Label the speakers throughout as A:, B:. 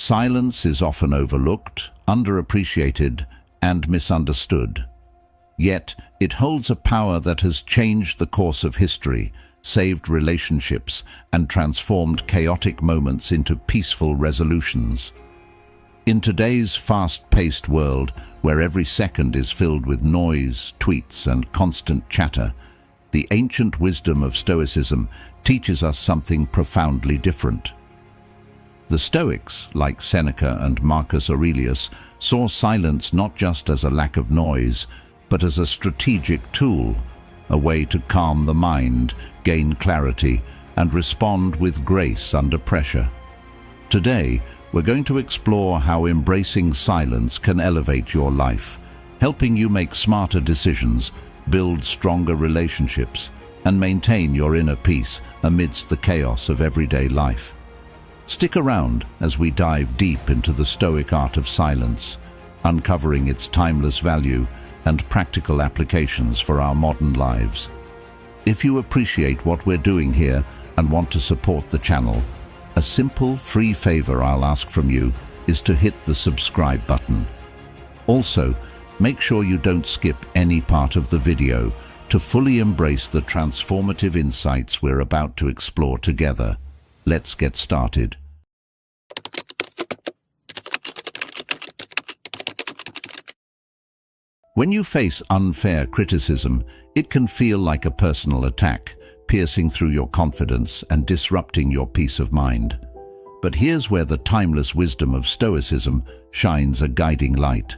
A: Silence is often overlooked, underappreciated, and misunderstood. Yet, it holds a power that has changed the course of history, saved relationships, and transformed chaotic moments into peaceful resolutions. In today's fast-paced world, where every second is filled with noise, tweets, and constant chatter, the ancient wisdom of Stoicism teaches us something profoundly different. The Stoics, like Seneca and Marcus Aurelius, saw silence not just as a lack of noise, but as a strategic tool, a way to calm the mind, gain clarity, and respond with grace under pressure. Today, we're going to explore how embracing silence can elevate your life, helping you make smarter decisions, build stronger relationships, and maintain your inner peace amidst the chaos of everyday life. Stick around as we dive deep into the Stoic art of silence, uncovering its timeless value and practical applications for our modern lives. If you appreciate what we're doing here and want to support the channel, a simple, free favor I'll ask from you is to hit the subscribe button. Also, make sure you don't skip any part of the video to fully embrace the transformative insights we're about to explore together. Let's get started. When you face unfair criticism, it can feel like a personal attack, piercing through your confidence and disrupting your peace of mind. But here's where the timeless wisdom of Stoicism shines a guiding light.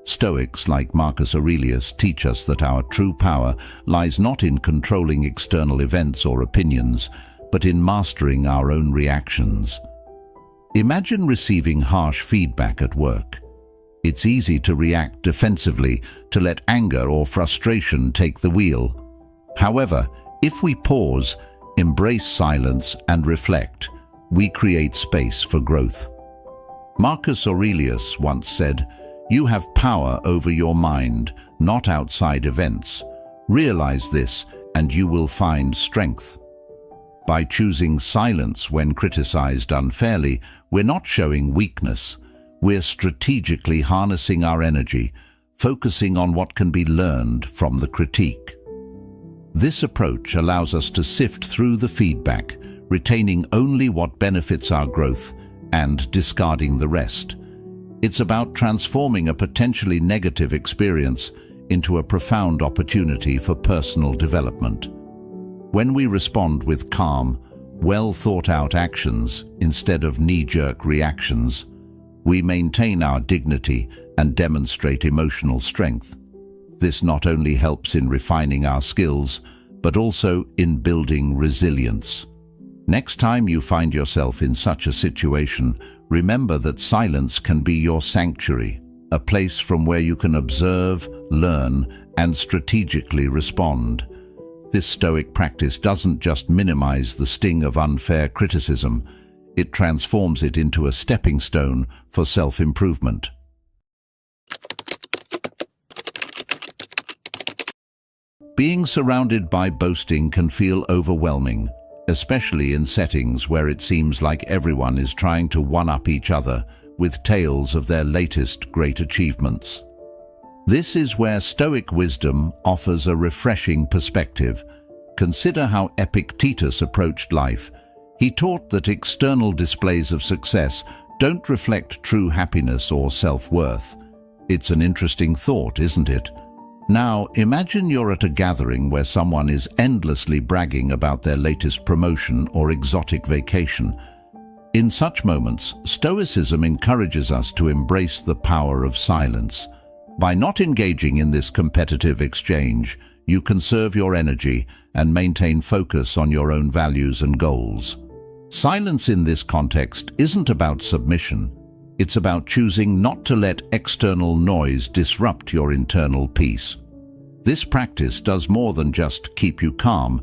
A: Stoics like Marcus Aurelius teach us that our true power lies not in controlling external events or opinions, but in mastering our own reactions. Imagine receiving harsh feedback at work. It's easy to react defensively, to let anger or frustration take the wheel. However, if we pause, embrace silence, and reflect, we create space for growth. Marcus Aurelius once said, "You have power over your mind, not outside events. Realize this, and you will find strength." By choosing silence when criticized unfairly, we're not showing weakness. We're strategically harnessing our energy, focusing on what can be learned from the critique. This approach allows us to sift through the feedback, retaining only what benefits our growth and discarding the rest. It's about transforming a potentially negative experience into a profound opportunity for personal development. When we respond with calm, well-thought-out actions instead of knee-jerk reactions, we maintain our dignity and demonstrate emotional strength. This not only helps in refining our skills, but also in building resilience. Next time you find yourself in such a situation, remember that silence can be your sanctuary, a place from where you can observe, learn, and strategically respond. This Stoic practice doesn't just minimize the sting of unfair criticism, it transforms it into a stepping stone for self-improvement. Being surrounded by boasting can feel overwhelming, especially in settings where it seems like everyone is trying to one-up each other with tales of their latest great achievements. This is where Stoic wisdom offers a refreshing perspective. Consider how Epictetus approached life. He taught that external displays of success don't reflect true happiness or self-worth. It's an interesting thought, isn't it? Now, imagine you're at a gathering where someone is endlessly bragging about their latest promotion or exotic vacation. In such moments, Stoicism encourages us to embrace the power of silence. By not engaging in this competitive exchange, you conserve your energy and maintain focus on your own values and goals. Silence in this context isn't about submission. It's about choosing not to let external noise disrupt your internal peace. This practice does more than just keep you calm.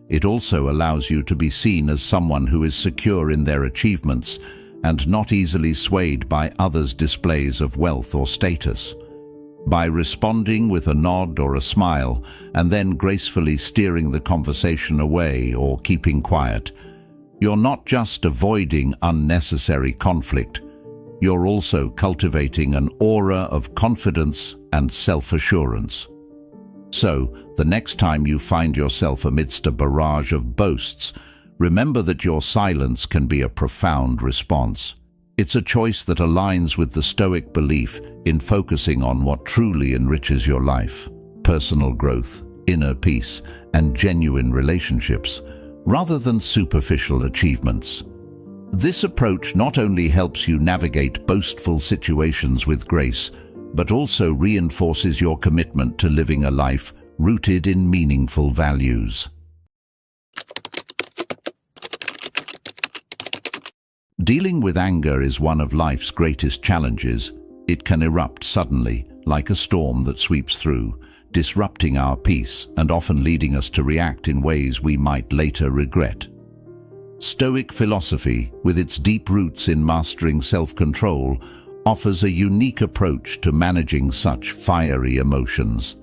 A: It also allows you to be seen as someone who is secure in their achievements and not easily swayed by others' displays of wealth or status. By responding with a nod or a smile and then gracefully steering the conversation away or keeping quiet, you're not just avoiding unnecessary conflict, you're also cultivating an aura of confidence and self-assurance. So, the next time you find yourself amidst a barrage of boasts, remember that your silence can be a profound response. It's a choice that aligns with the Stoic belief in focusing on what truly enriches your life: personal growth, inner peace, and genuine relationships, rather than superficial achievements. This approach not only helps you navigate boastful situations with grace, but also reinforces your commitment to living a life rooted in meaningful values. Dealing with anger is one of life's greatest challenges. It can erupt suddenly, like a storm that sweeps through, disrupting our peace and often leading us to react in ways we might later regret. Stoic philosophy, with its deep roots in mastering self-control, offers a unique approach to managing such fiery emotions.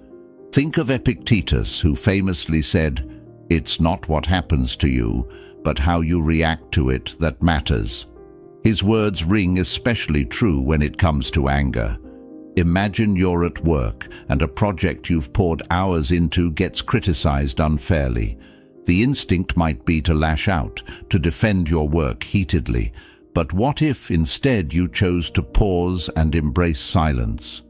A: Think of Epictetus, who famously said, "It's not what happens to you, but how you react to it that matters." His words ring especially true when it comes to anger. Imagine you're at work and a project you've poured hours into gets criticized unfairly. The instinct might be to lash out, to defend your work heatedly. But what if instead you chose to pause and embrace silence?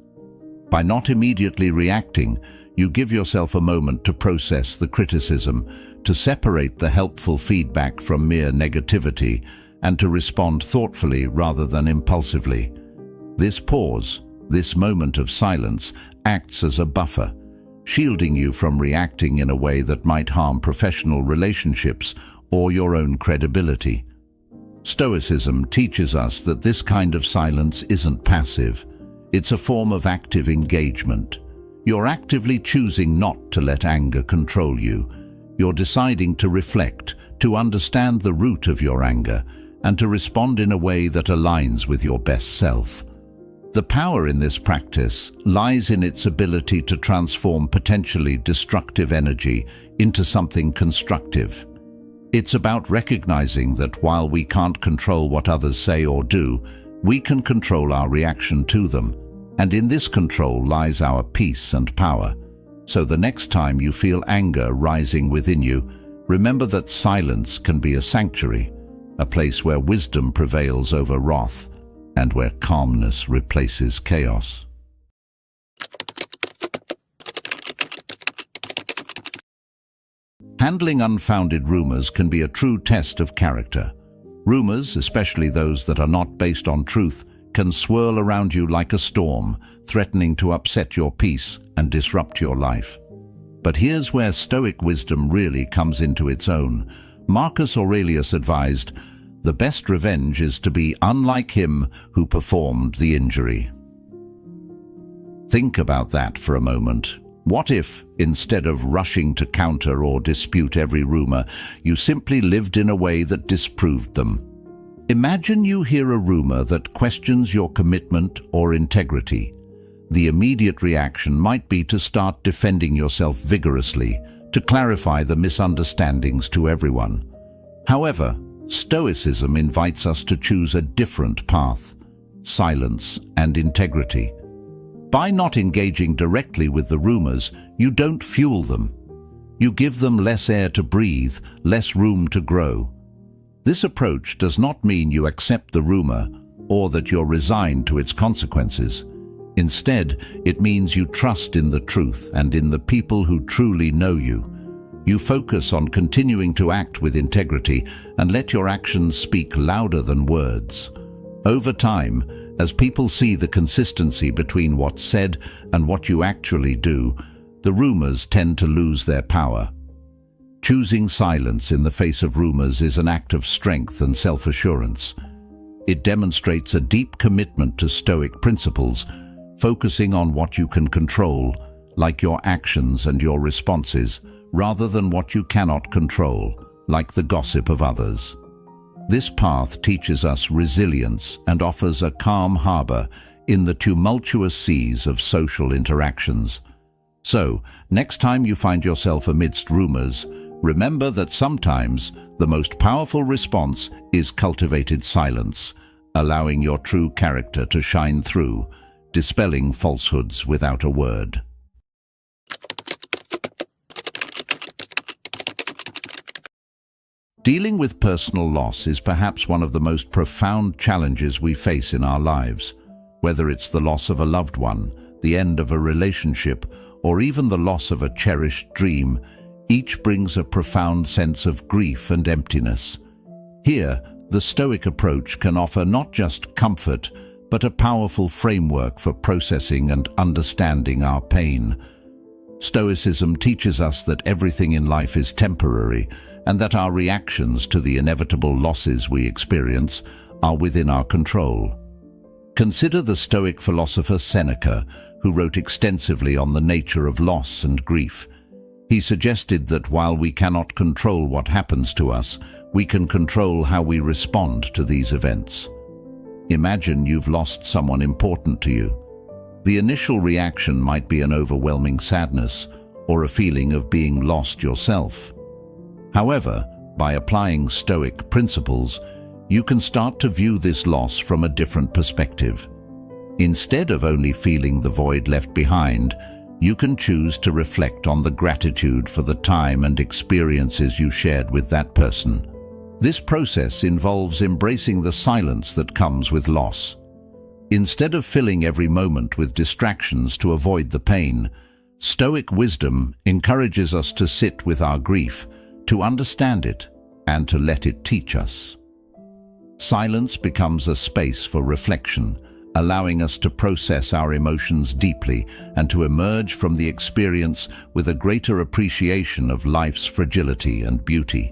A: By not immediately reacting, you give yourself a moment to process the criticism, to separate the helpful feedback from mere negativity, and to respond thoughtfully rather than impulsively. This pause, this moment of silence, acts as a buffer, shielding you from reacting in a way that might harm professional relationships or your own credibility. Stoicism teaches us that this kind of silence isn't passive. It's a form of active engagement. You're actively choosing not to let anger control you. You're deciding to reflect, to understand the root of your anger, and to respond in a way that aligns with your best self. The power in this practice lies in its ability to transform potentially destructive energy into something constructive. It's about recognizing that while we can't control what others say or do, we can control our reaction to them, and in this control lies our peace and power. So the next time you feel anger rising within you, remember that silence can be a sanctuary, a place where wisdom prevails over wrath, and where calmness replaces chaos. Handling unfounded rumors can be a true test of character. Rumors, especially those that are not based on truth, can swirl around you like a storm, threatening to upset your peace and disrupt your life. But here's where Stoic wisdom really comes into its own. Marcus Aurelius advised, "The best revenge is to be unlike him who performed the injury." Think about that for a moment. What if, instead of rushing to counter or dispute every rumor, you simply lived in a way that disproved them? Imagine you hear a rumor that questions your commitment or integrity. The immediate reaction might be to start defending yourself vigorously, to clarify the misunderstandings to everyone. However, Stoicism invites us to choose a different path: silence and integrity. By not engaging directly with the rumors, you don't fuel them. You give them less air to breathe, less room to grow. This approach does not mean you accept the rumor or that you're resigned to its consequences. Instead, it means you trust in the truth and in the people who truly know you. You focus on continuing to act with integrity and let your actions speak louder than words. Over time, as people see the consistency between what's said and what you actually do, the rumors tend to lose their power. Choosing silence in the face of rumors is an act of strength and self-assurance. It demonstrates a deep commitment to Stoic principles, focusing on what you can control, like your actions and your responses, rather than what you cannot control, like the gossip of others. This path teaches us resilience and offers a calm harbor in the tumultuous seas of social interactions. So, next time you find yourself amidst rumors, remember that sometimes the most powerful response is cultivated silence, allowing your true character to shine through, dispelling falsehoods without a word. Dealing with personal loss is perhaps one of the most profound challenges we face in our lives. Whether it's the loss of a loved one, the end of a relationship, or even the loss of a cherished dream, each brings a profound sense of grief and emptiness. Here, the Stoic approach can offer not just comfort, but a powerful framework for processing and understanding our pain. Stoicism teaches us that everything in life is temporary, and that our reactions to the inevitable losses we experience are within our control. Consider the Stoic philosopher Seneca, who wrote extensively on the nature of loss and grief. He suggested that while we cannot control what happens to us, we can control how we respond to these events. Imagine you've lost someone important to you. The initial reaction might be an overwhelming sadness or a feeling of being lost yourself. However, by applying Stoic principles, you can start to view this loss from a different perspective. Instead of only feeling the void left behind, you can choose to reflect on the gratitude for the time and experiences you shared with that person. This process involves embracing the silence that comes with loss. Instead of filling every moment with distractions to avoid the pain, Stoic wisdom encourages us to sit with our grief, to understand it, and to let it teach us. Silence becomes a space for reflection, allowing us to process our emotions deeply and to emerge from the experience with a greater appreciation of life's fragility and beauty.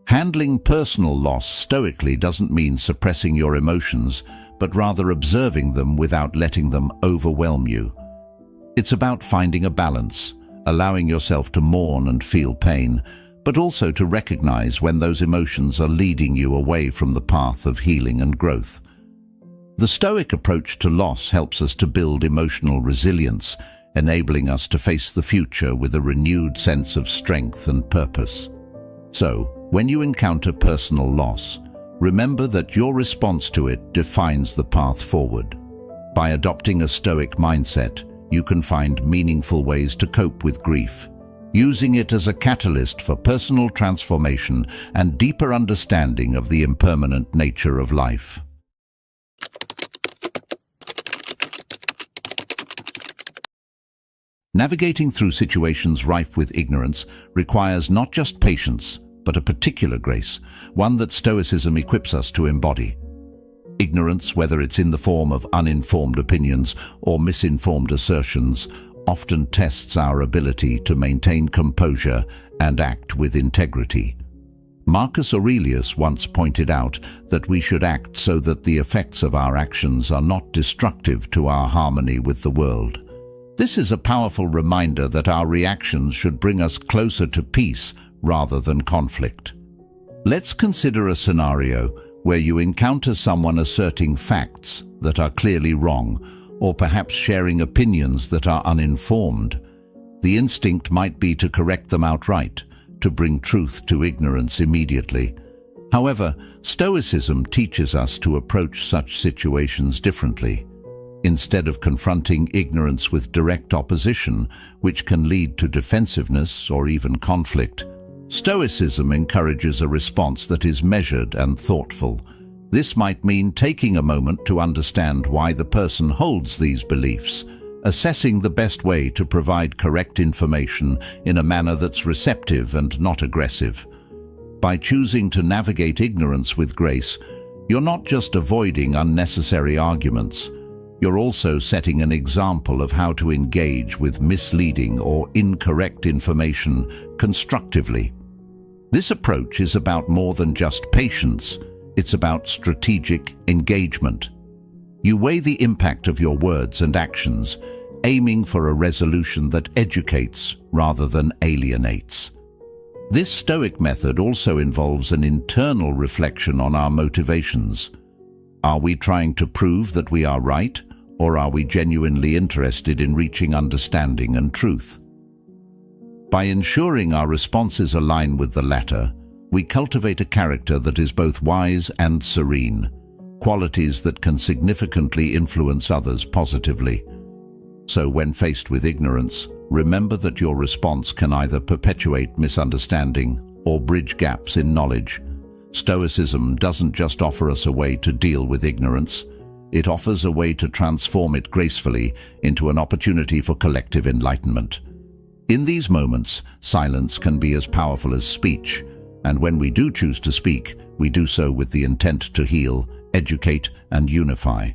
A: Handling personal loss stoically doesn't mean suppressing your emotions, but rather observing them without letting them overwhelm you. It's about finding a balance, allowing yourself to mourn and feel pain, but also to recognize when those emotions are leading you away from the path of healing and growth. The Stoic approach to loss helps us to build emotional resilience, enabling us to face the future with a renewed sense of strength and purpose. So, when you encounter personal loss, remember that your response to it defines the path forward. By adopting a Stoic mindset, you can find meaningful ways to cope with grief, using it as a catalyst for personal transformation and deeper understanding of the impermanent nature of life. Navigating through situations rife with ignorance requires not just patience, but a particular grace, one that Stoicism equips us to embody. Ignorance, whether it's in the form of uninformed opinions or misinformed assertions, often tests our ability to maintain composure and act with integrity. Marcus Aurelius once pointed out that we should act so that the effects of our actions are not destructive to our harmony with the world. This is a powerful reminder that our reactions should bring us closer to peace rather than conflict. Let's consider a scenario where you encounter someone asserting facts that are clearly wrong, or perhaps sharing opinions that are uninformed. The instinct might be to correct them outright, to bring truth to ignorance immediately. However, Stoicism teaches us to approach such situations differently. Instead of confronting ignorance with direct opposition, which can lead to defensiveness or even conflict, Stoicism encourages a response that is measured and thoughtful. This might mean taking a moment to understand why the person holds these beliefs, assessing the best way to provide correct information in a manner that's receptive and not aggressive. By choosing to navigate ignorance with grace, you're not just avoiding unnecessary arguments, you're also setting an example of how to engage with misleading or incorrect information constructively. This approach is about more than just patience. It's about strategic engagement. You weigh the impact of your words and actions, aiming for a resolution that educates rather than alienates. This Stoic method also involves an internal reflection on our motivations. Are we trying to prove that we are right, or are we genuinely interested in reaching understanding and truth? By ensuring our responses align with the latter, we cultivate a character that is both wise and serene. qualities that can significantly influence others positively. So when faced with ignorance, remember that your response can either perpetuate misunderstanding or bridge gaps in knowledge. Stoicism doesn't just offer us a way to deal with ignorance, it offers a way to transform it gracefully into an opportunity for collective enlightenment. In these moments, silence can be as powerful as speech, and when we do choose to speak, we do so with the intent to heal, educate, and unify.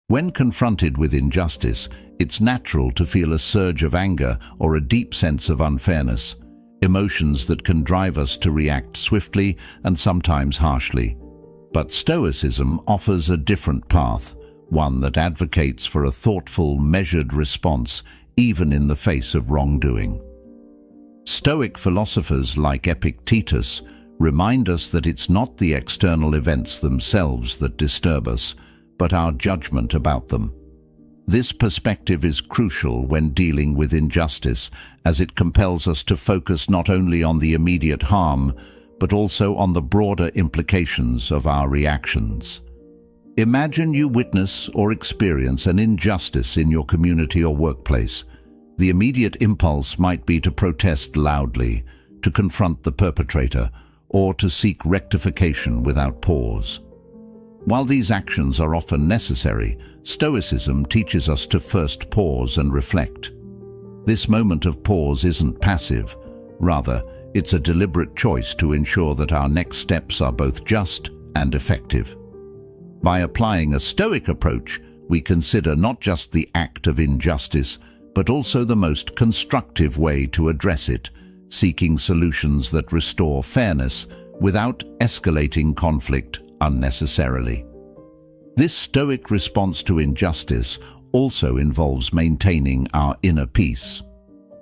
A: When confronted with injustice, it's natural to feel a surge of anger or a deep sense of unfairness, emotions that can drive us to react swiftly and sometimes harshly. But Stoicism offers a different path, one that advocates for a thoughtful, measured response even in the face of wrongdoing. Stoic philosophers like Epictetus remind us that it's not the external events themselves that disturb us, but our judgment about them. This perspective is crucial when dealing with injustice, as it compels us to focus not only on the immediate harm, but also on the broader implications of our reactions. Imagine you witness or experience an injustice in your community or workplace. The immediate impulse might be to protest loudly, to confront the perpetrator, or to seek rectification without pause. While these actions are often necessary, Stoicism teaches us to first pause and reflect. This moment of pause isn't passive. Rather, it's a deliberate choice to ensure that our next steps are both just and effective. By applying a Stoic approach, we consider not just the act of injustice, but also the most constructive way to address it, seeking solutions that restore fairness without escalating conflict unnecessarily. This Stoic response to injustice also involves maintaining our inner peace.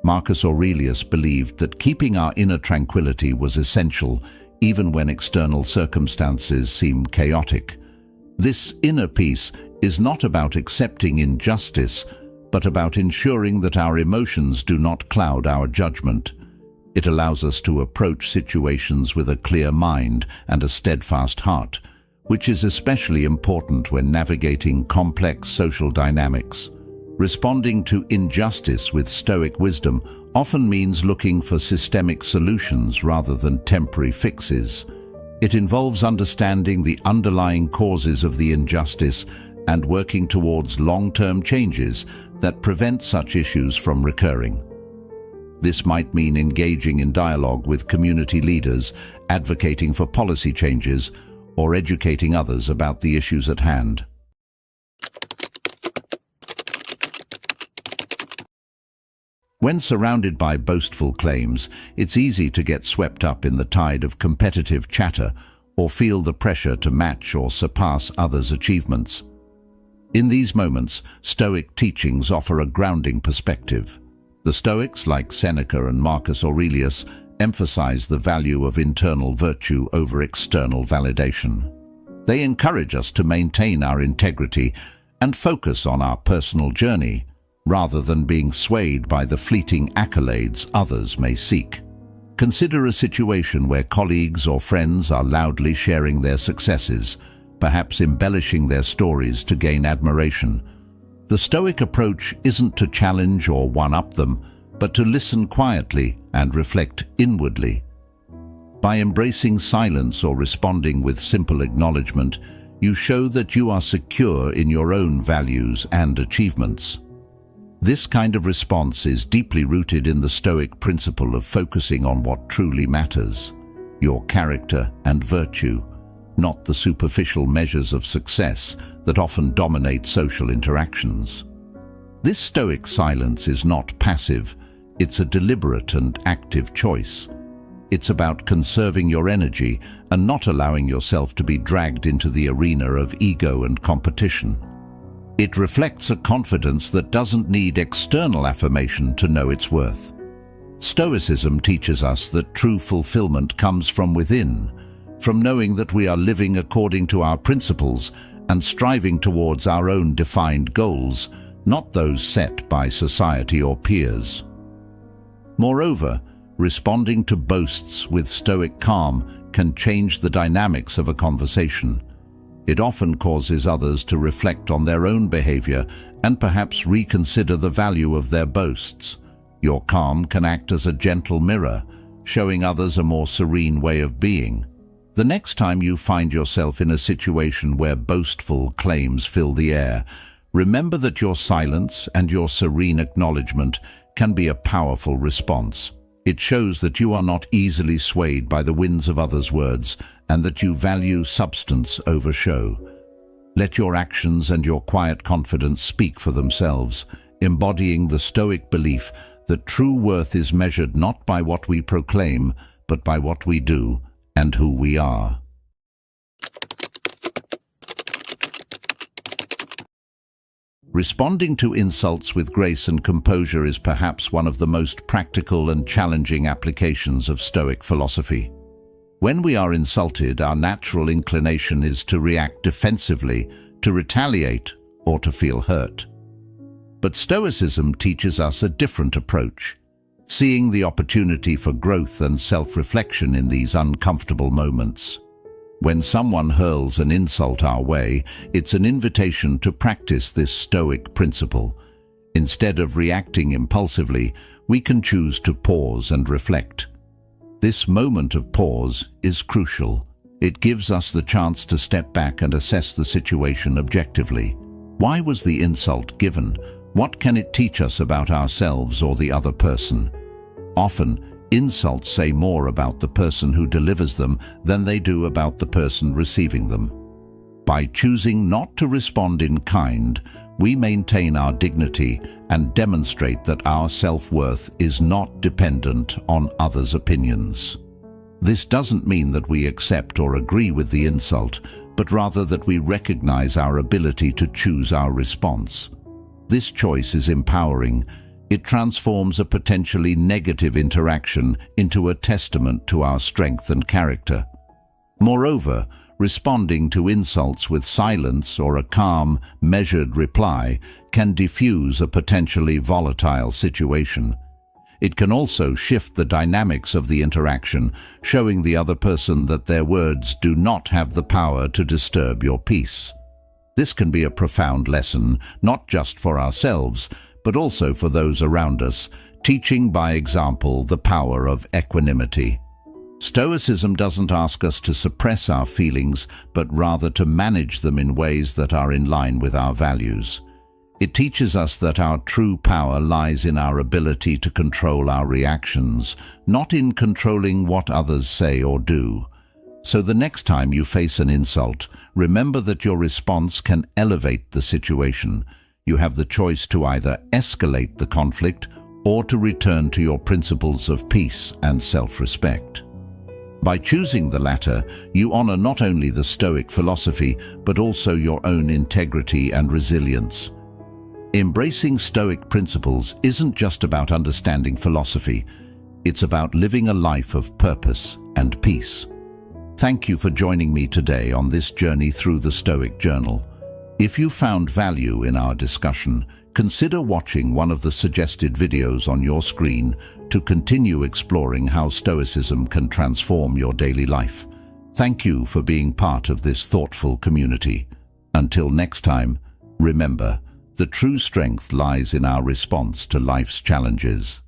A: Marcus Aurelius believed that keeping our inner tranquility was essential, even when external circumstances seemed chaotic. This inner peace is not about accepting injustice, but about ensuring that our emotions do not cloud our judgment. It allows us to approach situations with a clear mind and a steadfast heart, which is especially important when navigating complex social dynamics. Responding to injustice with Stoic wisdom often means looking for systemic solutions rather than temporary fixes. It involves understanding the underlying causes of the injustice and working towards long-term changes that prevent such issues from recurring. This might mean engaging in dialogue with community leaders, advocating for policy changes, or educating others about the issues at hand. When surrounded by boastful claims, it's easy to get swept up in the tide of competitive chatter or feel the pressure to match or surpass others' achievements. In these moments, Stoic teachings offer a grounding perspective. The Stoics, like Seneca and Marcus Aurelius, emphasize the value of internal virtue over external validation. They encourage us to maintain our integrity and focus on our personal journey, rather than being swayed by the fleeting accolades others may seek. Consider a situation where colleagues or friends are loudly sharing their successes, perhaps embellishing their stories to gain admiration. The Stoic approach isn't to challenge or one-up them, but to listen quietly and reflect inwardly. By embracing silence or responding with simple acknowledgement, you show that you are secure in your own values and achievements. This kind of response is deeply rooted in the Stoic principle of focusing on what truly matters, your character and virtue, not the superficial measures of success that often dominate social interactions. This Stoic silence is not passive, it's a deliberate and active choice. It's about conserving your energy and not allowing yourself to be dragged into the arena of ego and competition. It reflects a confidence that doesn't need external affirmation to know its worth. Stoicism teaches us that true fulfillment comes from within, from knowing that we are living according to our principles and striving towards our own defined goals, not those set by society or peers. Moreover, responding to boasts with stoic calm can change the dynamics of a conversation. It often causes others to reflect on their own behavior and perhaps reconsider the value of their boasts. Your calm can act as a gentle mirror, showing others a more serene way of being. The next time you find yourself in a situation where boastful claims fill the air, remember that your silence and your serene acknowledgement can be a powerful response. It shows that you are not easily swayed by the winds of others' words and that you value substance over show. Let your actions and your quiet confidence speak for themselves, embodying the Stoic belief that true worth is measured not by what we proclaim, but by what we do and who we are. Responding to insults with grace and composure is perhaps one of the most practical and challenging applications of Stoic philosophy. When we are insulted, our natural inclination is to react defensively, to retaliate, or to feel hurt. But Stoicism teaches us a different approach, seeing the opportunity for growth and self-reflection in these uncomfortable moments. When someone hurls an insult our way, it's an invitation to practice this Stoic principle. Instead of reacting impulsively, we can choose to pause and reflect. This moment of pause is crucial. It gives us the chance to step back and assess the situation objectively. Why was the insult given? What can it teach us about ourselves or the other person? Often, insults say more about the person who delivers them than they do about the person receiving them. By choosing not to respond in kind, we maintain our dignity and demonstrate that our self-worth is not dependent on others' opinions. This doesn't mean that we accept or agree with the insult, but rather that we recognize our ability to choose our response. This choice is empowering. It transforms a potentially negative interaction into a testament to our strength and character. Moreover, responding to insults with silence or a calm, measured reply can diffuse a potentially volatile situation. It can also shift the dynamics of the interaction, showing the other person that their words do not have the power to disturb your peace. This can be a profound lesson, not just for ourselves, but also for those around us, teaching by example the power of equanimity. Stoicism doesn't ask us to suppress our feelings, but rather to manage them in ways that are in line with our values. It teaches us that our true power lies in our ability to control our reactions, not in controlling what others say or do. So the next time you face an insult, remember that your response can elevate the situation. You have the choice to either escalate the conflict or to return to your principles of peace and self-respect. By choosing the latter, you honor not only the Stoic philosophy, but also your own integrity and resilience. Embracing Stoic principles isn't just about understanding philosophy. It's about living a life of purpose and peace. Thank you for joining me today on this journey through the Stoic Journal. If you found value in our discussion, consider watching one of the suggested videos on your screen to continue exploring how Stoicism can transform your daily life. Thank you for being part of this thoughtful community. Until next time, remember, the true strength lies in our response to life's challenges.